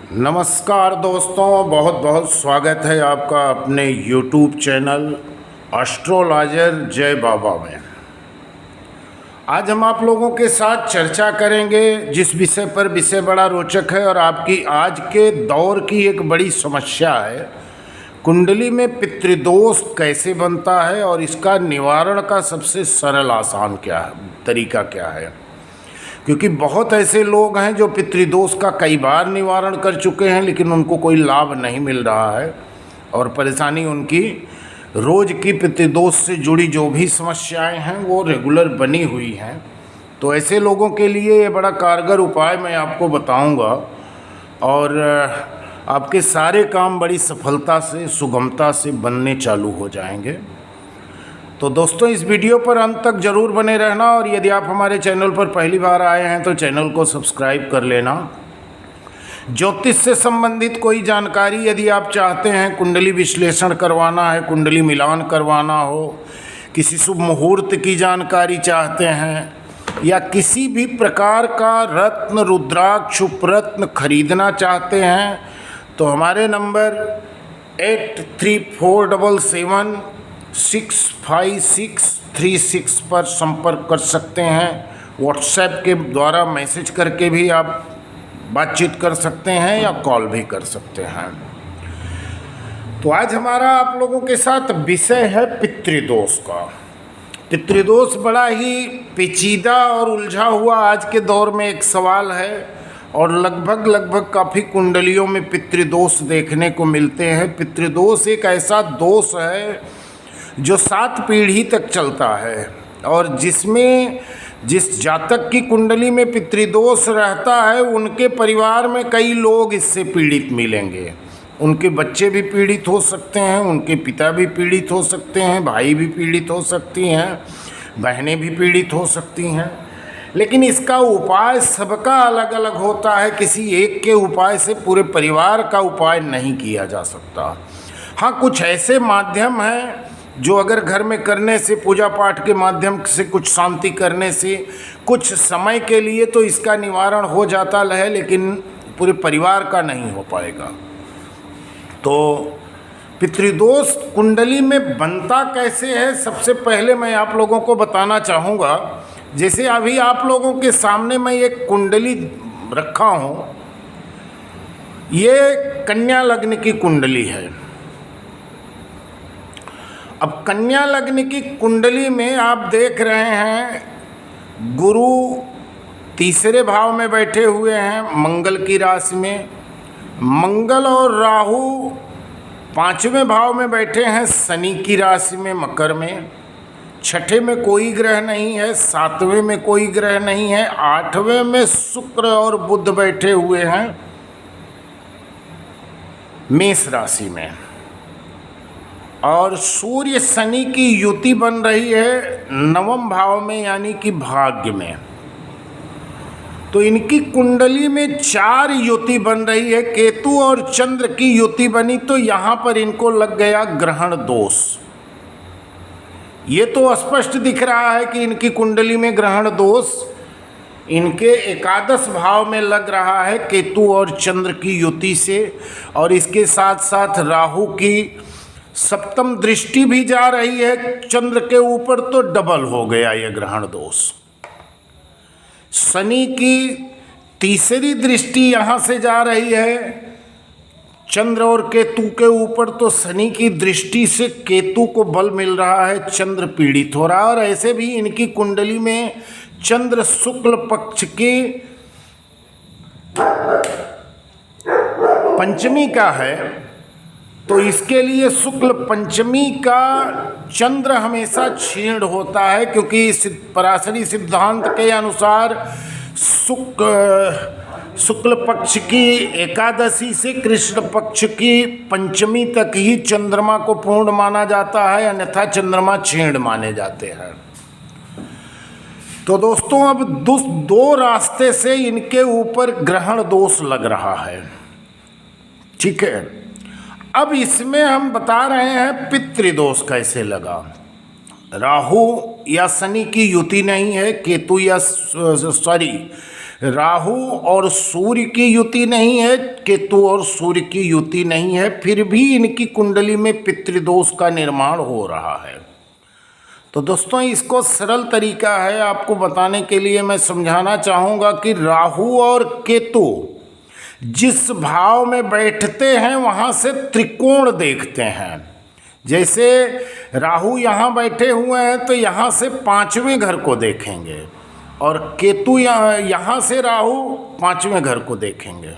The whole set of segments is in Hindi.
नमस्कार दोस्तों, बहुत बहुत स्वागत है आपका अपने YouTube चैनल एस्ट्रोलॉजर जय बाबा में। आज हम आप लोगों के साथ चर्चा करेंगे जिस विषय पर विषय बड़ा रोचक है और आपकी आज के दौर की एक बड़ी समस्या है। कुंडली में पितृदोष कैसे बनता है और इसका निवारण का सबसे सरल आसान क्या है, तरीका क्या है। क्योंकि बहुत ऐसे लोग हैं जो पितृदोष का कई बार निवारण कर चुके हैं लेकिन उनको कोई लाभ नहीं मिल रहा है और परेशानी उनकी रोज़ की पितृदोष से जुड़ी जो भी समस्याएं हैं वो रेगुलर बनी हुई हैं। तो ऐसे लोगों के लिए ये बड़ा कारगर उपाय मैं आपको बताऊंगा और आपके सारे काम बड़ी सफलता से सुगमता से बनने चालू हो जाएंगे। तो दोस्तों, इस वीडियो पर अंत तक जरूर बने रहना और यदि आप हमारे चैनल पर पहली बार आए हैं तो चैनल को सब्सक्राइब कर लेना। ज्योतिष से संबंधित कोई जानकारी यदि आप चाहते हैं, कुंडली विश्लेषण करवाना है, कुंडली मिलान करवाना हो, किसी शुभ मुहूर्त की जानकारी चाहते हैं या किसी भी प्रकार का रत्न रुद्राक्ष उपरत्न खरीदना चाहते हैं तो हमारे नंबर 8347765636 पर संपर्क कर सकते हैं। व्हाट्सएप के द्वारा मैसेज करके भी आप बातचीत कर सकते हैं या कॉल भी कर सकते हैं। तो आज हमारा आप लोगों के साथ विषय है पितृदोष का। पितृदोष बड़ा ही पेचीदा और उलझा हुआ आज के दौर में एक सवाल है और लगभग काफ़ी कुंडलियों में पितृदोष देखने को मिलते हैं। पितृदोष एक ऐसा दोष है जो 7 पीढ़ी तक चलता है और जिसमें जिस जातक की कुंडली में पितृदोष रहता है उनके परिवार में कई लोग इससे पीड़ित मिलेंगे। उनके बच्चे भी पीड़ित हो सकते हैं, उनके पिता भी पीड़ित हो सकते हैं, भाई भी पीड़ित हो सकती हैं, बहनें भी पीड़ित हो सकती हैं। लेकिन इसका उपाय सबका अलग अलग होता है। किसी एक के उपाय से पूरे परिवार का उपाय नहीं किया जा सकता। हाँ, कुछ ऐसे माध्यम हैं जो अगर घर में करने से, पूजा पाठ के माध्यम से, कुछ शांति करने से कुछ समय के लिए तो इसका निवारण हो जाता है लेकिन पूरे परिवार का नहीं हो पाएगा। तो पितृदोष कुंडली में बनता कैसे है, सबसे पहले मैं आप लोगों को बताना चाहूँगा। जैसे अभी आप लोगों के सामने मैं एक कुंडली रखा हूँ, ये कन्या लग्न की कुंडली है। अब कन्या लग्न की कुंडली में आप देख रहे हैं गुरु तीसरे भाव में बैठे हुए हैं मंगल की राशि में, मंगल और राहु 5वें भाव में बैठे हैं शनि की राशि में मकर में, 6ठे में कोई ग्रह नहीं है, 7वें में कोई ग्रह नहीं है, 8वें में शुक्र और बुध बैठे हुए हैं मेष राशि में और सूर्य शनि की युति बन रही है 9वें भाव में यानी कि भाग्य में। तो इनकी कुंडली में 4 युति बन रही है। केतु और चंद्र की युति बनी तो यहाँ पर इनको लग गया ग्रहण दोष। ये तो स्पष्ट दिख रहा है कि इनकी कुंडली में ग्रहण दोष इनके एकादश भाव में लग रहा है केतु और चंद्र की युति से और इसके साथ साथ राहु की 7म दृष्टि भी जा रही है चंद्र के ऊपर, तो डबल हो गया ये ग्रहण दोष। शनि की 3री दृष्टि यहाँ से जा रही है चंद्र और केतु के ऊपर, तो शनि की दृष्टि से केतु को बल मिल रहा है, चंद्र पीड़ित हो रहा है। और ऐसे भी इनकी कुंडली में चंद्र शुक्ल पक्ष की पंचमी का है, तो इसके लिए शुक्ल पंचमी का चंद्र हमेशा क्षीण होता है क्योंकि पराशरी सिद्धांत के अनुसार शुक्ल पक्ष की एकादशी से कृष्ण पक्ष की पंचमी तक ही चंद्रमा को पूर्ण माना जाता है, अन्यथा चंद्रमा क्षीण माने जाते हैं। तो दोस्तों, अब 2 रास्ते से इनके ऊपर ग्रहण दोष लग रहा है, ठीक है। अब इसमें हम बता रहे हैं पितृदोष कैसे लगा। राहु या शनि की युति नहीं है, केतु या राहु और सूर्य की युति नहीं है, केतु और सूर्य की युति नहीं है, फिर भी इनकी कुंडली में पितृदोष का निर्माण हो रहा है। तो दोस्तों, इसको सरल तरीका है आपको बताने के लिए मैं समझाना चाहूँगा कि राहु और केतु जिस भाव में बैठते हैं वहाँ से त्रिकोण देखते हैं। जैसे राहु यहाँ बैठे हुए हैं तो यहाँ से 5वें घर को देखेंगे, और केतु यहाँ से राहु 5वें घर को देखेंगे।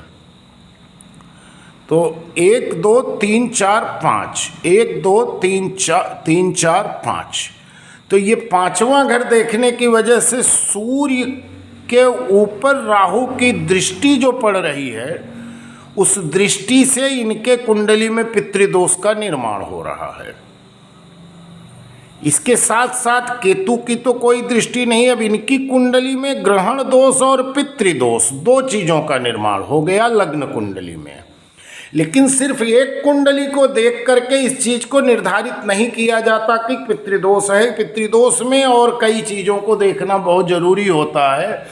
तो 1 2 3 4 5, 1 2 3 4 5, तो ये 5वां घर देखने की वजह से सूर्य के ऊपर राहु की दृष्टि जो पड़ रही है, उस दृष्टि से इनके कुंडली में पितृदोष का निर्माण हो रहा है। इसके साथ साथ केतु की तो कोई दृष्टि नहीं, अब इनकी कुंडली में ग्रहण दोष और पितृदोष 2 चीज़ों का निर्माण हो गया लग्न कुंडली में। लेकिन सिर्फ एक कुंडली को देख करके इस चीज़ को निर्धारित नहीं किया जाता कि पितृदोष है। पितृदोष में और कई चीज़ों को देखना बहुत ज़रूरी होता है।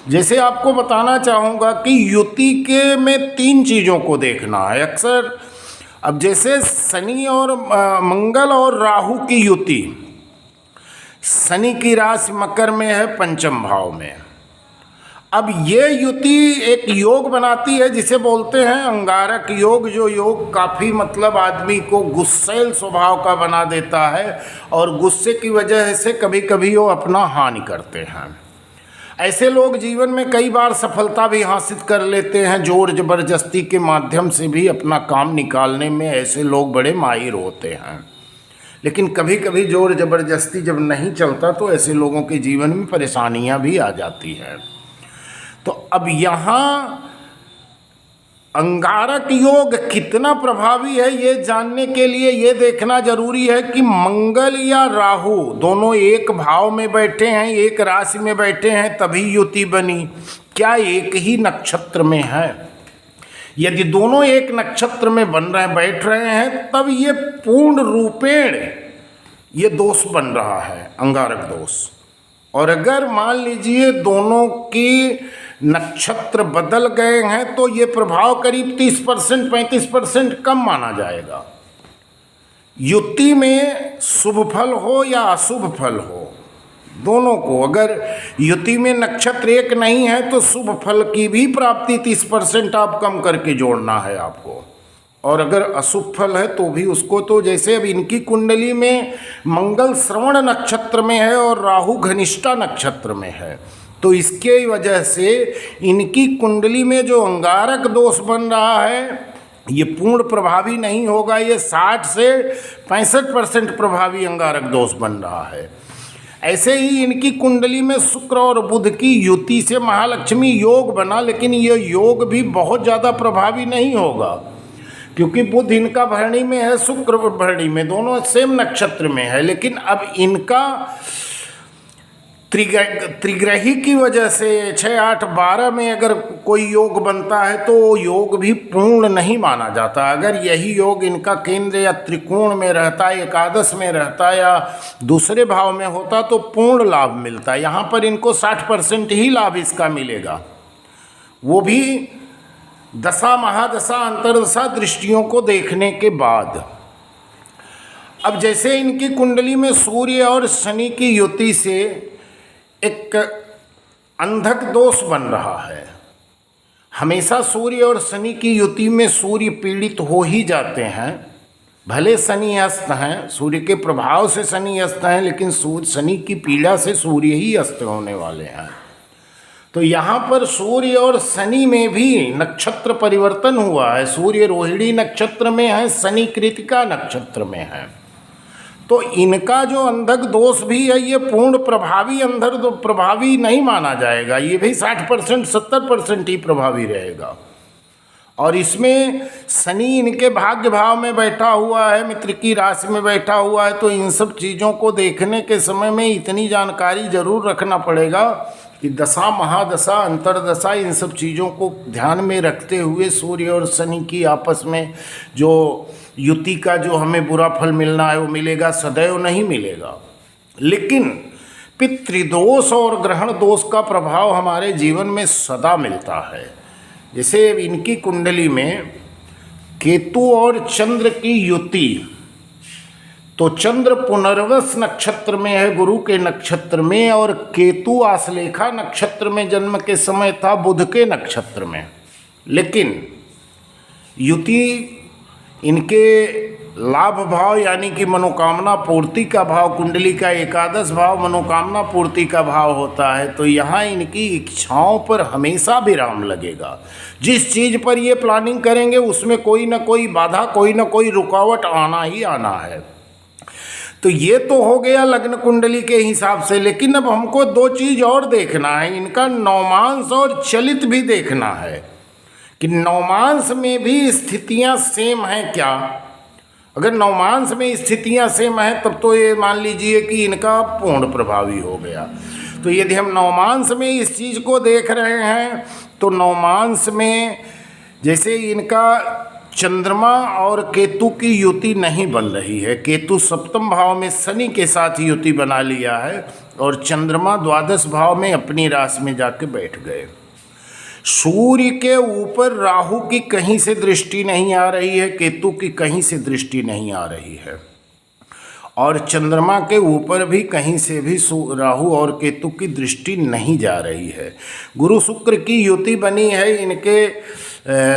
जैसे आपको बताना चाहूँगा कि युति के में 3 चीज़ों को देखना है अक्सर। अब जैसे शनि और मंगल और राहु की युति, शनि की राशि मकर में है 5म भाव में। अब ये युति एक योग बनाती है जिसे बोलते हैं अंगारक योग, जो योग काफ़ी मतलब आदमी को गुस्सैल स्वभाव का बना देता है, और गुस्से की वजह से कभी कभी वो अपना हानि करते हैं। ऐसे लोग जीवन में कई बार सफलता भी हासिल कर लेते हैं, जोर जबरदस्ती के माध्यम से भी अपना काम निकालने में ऐसे लोग बड़े माहिर होते हैं। लेकिन कभी कभी जोर जबरदस्ती जब नहीं चलता तो ऐसे लोगों के जीवन में परेशानियां भी आ जाती हैं। तो अब यहाँ अंगारक योग कितना प्रभावी है ये जानने के लिए ये देखना जरूरी है कि मंगल या राहु दोनों एक भाव में बैठे हैं, एक राशि में बैठे हैं, तभी युति बनी। क्या एक ही नक्षत्र में है? यदि दोनों एक नक्षत्र में बन रहे बैठ रहे हैं तब ये पूर्ण रूपेण ये दोष बन रहा है, अंगारक दोष। और अगर मान लीजिए दोनों की नक्षत्र बदल गए हैं तो ये प्रभाव करीब 30% 35% कम माना जाएगा। युति में शुभ फल हो या अशुभ फल हो, दोनों को, अगर युति में नक्षत्र एक नहीं है तो शुभ फल की भी प्राप्ति 30% आप कम करके जोड़ना है आपको, और अगर अशुभ फल है तो भी उसको। तो जैसे अब इनकी कुंडली में मंगल श्रवण नक्षत्र में है और राहु घनिष्ठा नक्षत्र में है, तो इसके वजह से इनकी कुंडली में जो अंगारक दोष बन रहा है ये पूर्ण प्रभावी नहीं होगा, ये 60 से 65% प्रभावी अंगारक दोष बन रहा है। ऐसे ही इनकी कुंडली में शुक्र और बुध की युति से महालक्ष्मी योग बना, लेकिन ये योग भी बहुत ज़्यादा प्रभावी नहीं होगा, क्योंकि बुध इनका भरणी में है, शुक्र भरणी में, दोनों सेम नक्षत्र में है। लेकिन अब इनका त्रिग्रही की वजह से 6, 8, 12 में अगर कोई योग बनता है तो योग भी पूर्ण नहीं माना जाता। अगर यही योग इनका केंद्र या त्रिकोण में रहता, एकादश में रहता या दूसरे भाव में होता तो पूर्ण लाभ मिलता। यहाँ पर इनको 60% ही लाभ इसका मिलेगा, वो भी दशा महादशा अंतरदशा दृष्टियों को देखने के बाद। अब जैसे इनकी कुंडली में सूर्य और शनि की युति से एक अंधक दोष बन रहा है। हमेशा सूर्य और शनि की युति में सूर्य पीड़ित हो ही जाते हैं, भले शनि अस्त हैं, सूर्य के प्रभाव से शनि अस्त हैं, लेकिन शनि की पीड़ा से सूर्य ही अस्त होने वाले हैं। तो यहाँ पर सूर्य और शनि में भी नक्षत्र परिवर्तन हुआ है। सूर्य रोहिणी नक्षत्र में है, शनि कृतिका नक्षत्र में है। तो इनका जो अंधक दोष भी है ये पूर्ण प्रभावी नहीं माना जाएगा, ये भी 60% 70% ही प्रभावी रहेगा। और इसमें शनि इनके भाग्य भाव में बैठा हुआ है, मित्र की राशि में बैठा हुआ है, तो इन सब चीज़ों को देखने के समय में इतनी जानकारी जरूर रखना पड़ेगा कि दशा महादशा अंतरदशा इन सब चीज़ों को ध्यान में रखते हुए सूर्य और शनि की आपस में जो युति का जो हमें बुरा फल मिलना है वो मिलेगा, सदैव नहीं मिलेगा। लेकिन पितृदोष और ग्रहण दोष का प्रभाव हमारे जीवन में सदा मिलता है। जैसे इनकी कुंडली में केतु और चंद्र की युति, तो चंद्र पुनर्वस नक्षत्र में है, गुरु के नक्षत्र में, और केतु आश्लेषा नक्षत्र में जन्म के समय था, बुध के नक्षत्र में। लेकिन युति इनके लाभ भाव यानी कि मनोकामना पूर्ति का भाव, कुंडली का एकादश भाव मनोकामना पूर्ति का भाव होता है, तो यहाँ इनकी इच्छाओं पर हमेशा विराम लगेगा। जिस चीज़ पर ये प्लानिंग करेंगे उसमें कोई ना कोई बाधा, कोई ना कोई रुकावट आना ही आना है। तो ये तो हो गया लग्न कुंडली के हिसाब से, लेकिन अब हमको दो चीज़ और देखना है, इनका नवमांश और चलित भी देखना है कि नवमांश में भी स्थितियाँ सेम हैं क्या। अगर नवमांश में स्थितियां सेम हैं तब तो ये मान लीजिए कि इनका पूर्ण प्रभावी हो गया। तो यदि हम नवमांश में इस चीज़ को देख रहे हैं तो नवमांश में जैसे इनका चंद्रमा और केतु की युति नहीं बन रही है। केतु सप्तम भाव में शनि के साथ युति बना लिया है और चंद्रमा द्वादश भाव में अपनी राशि में जाके बैठ गए। सूर्य के ऊपर राहु की कहीं से दृष्टि नहीं आ रही है, केतु की कहीं से दृष्टि नहीं आ रही है, और चंद्रमा के ऊपर भी कहीं से भी राहु और केतु की दृष्टि नहीं जा रही है। गुरु शुक्र की युति बनी है इनके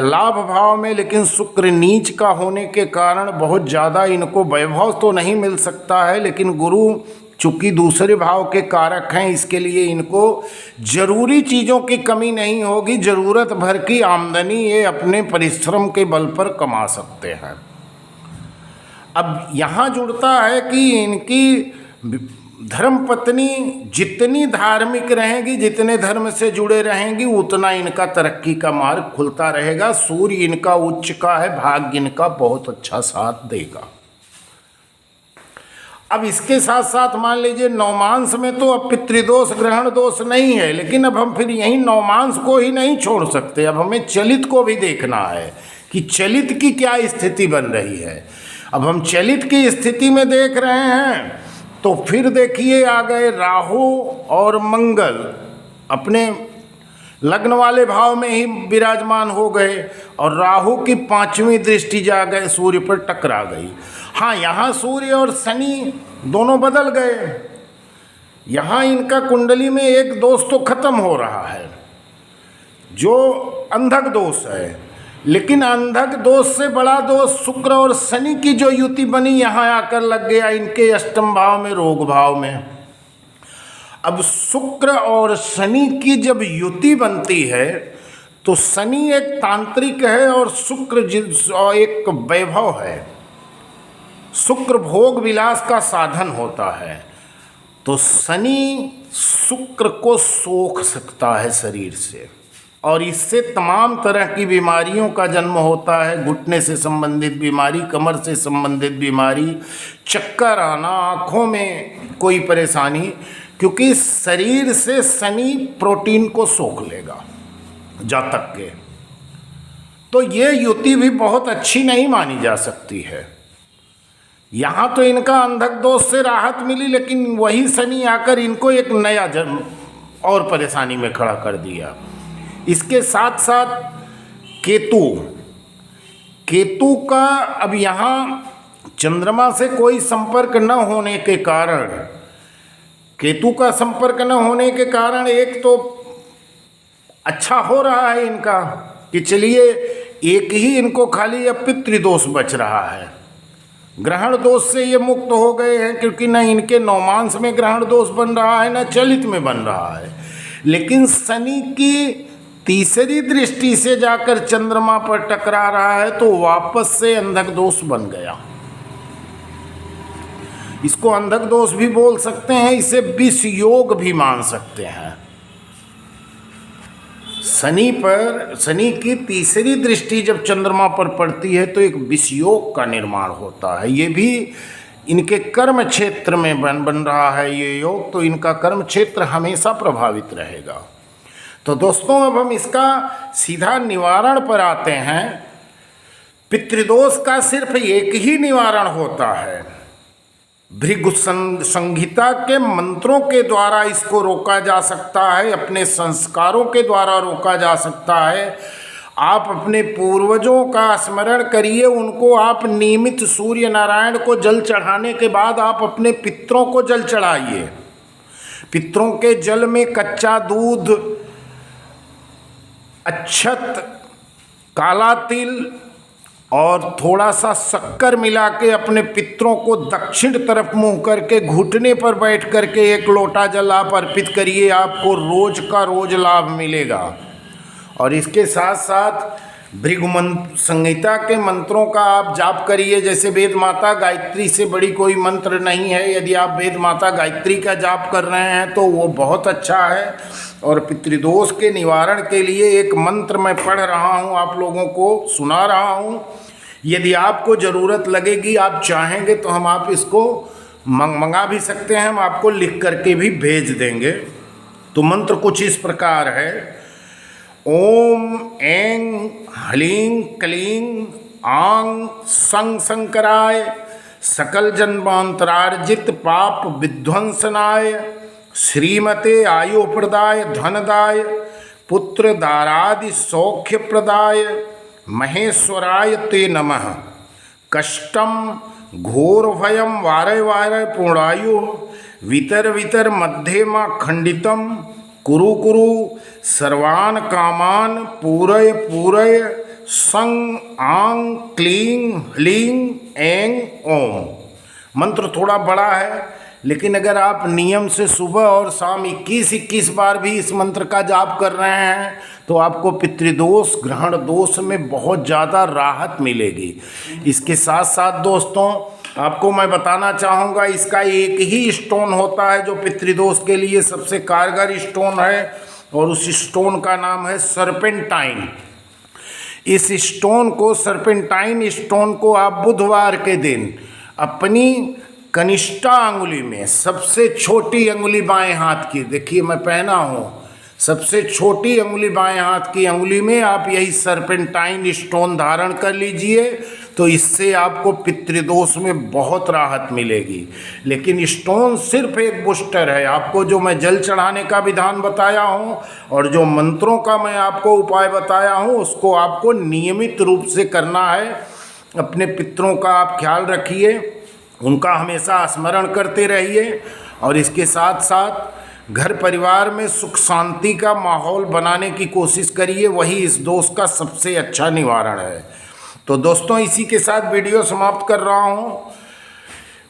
लाभ भाव में, लेकिन शुक्र नीच का होने के कारण बहुत ज़्यादा इनको वैभव तो नहीं मिल सकता है, लेकिन गुरु चूँकि दूसरे भाव के कारक हैं, इसके लिए इनको जरूरी चीज़ों की कमी नहीं होगी, ज़रूरत भर की आमदनी ये अपने परिश्रम के बल पर कमा सकते हैं। अब यहाँ जुड़ता है कि इनकी धर्मपत्नी जितनी धार्मिक रहेंगी, जितने धर्म से जुड़े रहेंगी, उतना इनका तरक्की का मार्ग खुलता रहेगा। सूर्य इनका उच्च का है, भाग्य इनका बहुत अच्छा साथ देगा। अब इसके साथ साथ मान लीजिए नवमांश में तो अब पितृदोष ग्रहण दोष नहीं है, लेकिन अब हम फिर यही नवमांश को ही नहीं छोड़ सकते, अब हमें चलित को भी देखना है कि चलित की क्या स्थिति बन रही है। अब हम चलित की स्थिति में देख रहे हैं तो फिर देखिए आ गए राहु और मंगल अपने लग्न वाले भाव में ही विराजमान हो गए, और राहु की पांचवी दृष्टि जा गए सूर्य पर टकरा गई। हाँ, यहाँ सूर्य और शनि दोनों बदल गए। यहाँ इनका कुंडली में एक दोष तो खत्म हो रहा है जो अंधक दोष है, लेकिन अंधक दोष से बड़ा दोष शुक्र और शनि की जो युति बनी यहाँ आकर लग गया इनके अष्टम भाव में, रोग भाव में। अब शुक्र और शनि की जब युति बनती है तो शनि एक तांत्रिक है और शुक्र एक वैभव है। शुक्र भोग विलास का साधन होता है, तो शनि शुक्र को सोख सकता है शरीर से, और इससे तमाम तरह की बीमारियों का जन्म होता है। घुटने से संबंधित बीमारी, कमर से संबंधित बीमारी, चक्कर आना, आँखों में कोई परेशानी, क्योंकि शरीर से शनि प्रोटीन को सोख लेगा जातक के। तो ये युति भी बहुत अच्छी नहीं मानी जा सकती है। यहाँ तो इनका अंधक दोष से राहत मिली, लेकिन वही शनि आकर इनको एक नया जन्म और परेशानी में खड़ा कर दिया। इसके साथ साथ केतु का अब यहाँ चंद्रमा से कोई संपर्क न होने के कारण, केतु का संपर्क न होने के कारण एक तो अच्छा हो रहा है इनका कि चलिए एक ही इनको खाली अब पितृदोष बच रहा है। ग्रहण दोष से ये मुक्त हो गए हैं, क्योंकि न इनके नवमांश में ग्रहण दोष बन रहा है, न चलित में बन रहा है। लेकिन शनि की तीसरी दृष्टि से जाकर चंद्रमा पर टकरा रहा है तो वापस से अंधक दोष बन गया। इसको अंधक दोष भी बोल सकते हैं, इसे विष योग भी मान सकते हैं। शनि की तीसरी दृष्टि जब चंद्रमा पर पड़ती है तो एक विष योग का निर्माण होता है। ये भी इनके कर्म क्षेत्र में बन रहा है ये योग, तो इनका कर्म क्षेत्र हमेशा प्रभावित रहेगा। तो दोस्तों अब हम इसका सीधा निवारण पर आते हैं। पितृदोष का सिर्फ एक ही निवारण होता है भृगु संहिता के मंत्रों के द्वारा इसको रोका जा सकता है, अपने संस्कारों के द्वारा रोका जा सकता है। आप अपने पूर्वजों का स्मरण करिए, उनको आप नियमित सूर्य नारायण को जल चढ़ाने के बाद आप अपने पितरों को जल चढ़ाइए। पितरों के जल में कच्चा दूध, अक्षत, काला तिल और थोड़ा सा शक्कर मिला के अपने पितरों को दक्षिण तरफ मुंह करके घुटने पर बैठ करके 1 लोटा जल आप अर्पित करिए। आपको रोज का रोज लाभ मिलेगा। और इसके साथ साथ भृगु संहिता के मंत्रों का आप जाप करिए। जैसे वेद माता गायत्री से बड़ी कोई मंत्र नहीं है। यदि आप वेद माता गायत्री का जाप कर रहे हैं तो वो बहुत अच्छा है। और पितृदोष के निवारण के लिए एक मंत्र मैं पढ़ रहा हूँ, आप लोगों को सुना रहा हूँ। यदि आपको ज़रूरत लगेगी, आप चाहेंगे तो हम आप इसको मंगा भी सकते हैं, हम आपको लिख करके भी भेज देंगे। तो मंत्र कुछ इस प्रकार है। ओम ऐं ह्लीं क्लीं आं सं शंकराय सकल जन्मांतरार्जित पाप विध्वंसनाय श्रीमते आयुप्रदाय धनदाय पुत्र दारादि सौख्य प्रदाय महेश्वराय ते नमः। कष्टम घोर भयम वारय वारय पूर्णायु वितर वितर मध्यमा खंडितम कुरु कुरु सर्वान कामान पूरय पूरय सं आं क्लीं ह्लीं ऐं ओम। मंत्र थोड़ा बड़ा है, लेकिन अगर आप नियम से सुबह और शाम 21-21 बार भी इस मंत्र का जाप कर रहे हैं तो आपको पितृदोष ग्रहण दोष में बहुत ज़्यादा राहत मिलेगी। इसके साथ साथ दोस्तों आपको मैं बताना चाहूँगा, इसका एक ही स्टोन होता है जो पितृदोष के लिए सबसे कारगर स्टोन है, और उस स्टोन का नाम है सर्पेंटाइन। इस स्टोन को, सर्पेंटाइन स्टोन को आप बुधवार के दिन अपनी कनिष्ठा अंगुली में, सबसे छोटी अंगुली बाएं हाथ की, देखिए मैं पहना हूँ, सबसे छोटी अंगुली बाएं हाथ की अंगुली में आप यही सर्पेंटाइन स्टोन धारण कर लीजिए। तो इससे आपको पितृदोष में बहुत राहत मिलेगी। लेकिन स्टोन सिर्फ एक बूस्टर है। आपको जो मैं जल चढ़ाने का विधान बताया हूँ और जो मंत्रों का मैं आपको उपाय बताया हूँ, उसको आपको नियमित रूप से करना है। अपने पितरों का आप ख्याल रखिए, उनका हमेशा स्मरण करते रहिए, और इसके साथ साथ घर परिवार में सुख शांति का माहौल बनाने की कोशिश करिए। वही इस दोष का सबसे अच्छा निवारण है। तो दोस्तों इसी के साथ वीडियो समाप्त कर रहा हूँ।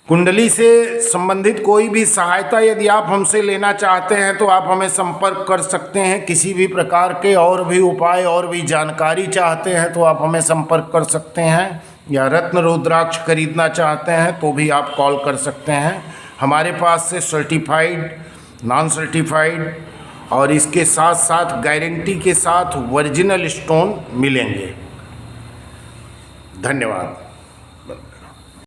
कुंडली से संबंधित कोई भी सहायता यदि आप हमसे लेना चाहते हैं तो आप हमें संपर्क कर सकते हैं। किसी भी प्रकार के और भी उपाय और भी जानकारी चाहते हैं तो आप हमें संपर्क कर सकते हैं, या रत्न रुद्राक्ष खरीदना चाहते हैं तो भी आप कॉल कर सकते हैं। हमारे पास से सर्टिफाइड, नॉन सर्टिफाइड और इसके साथ साथ गारंटी के साथ ओरिजिनल स्टोन मिलेंगे। धन्यवाद।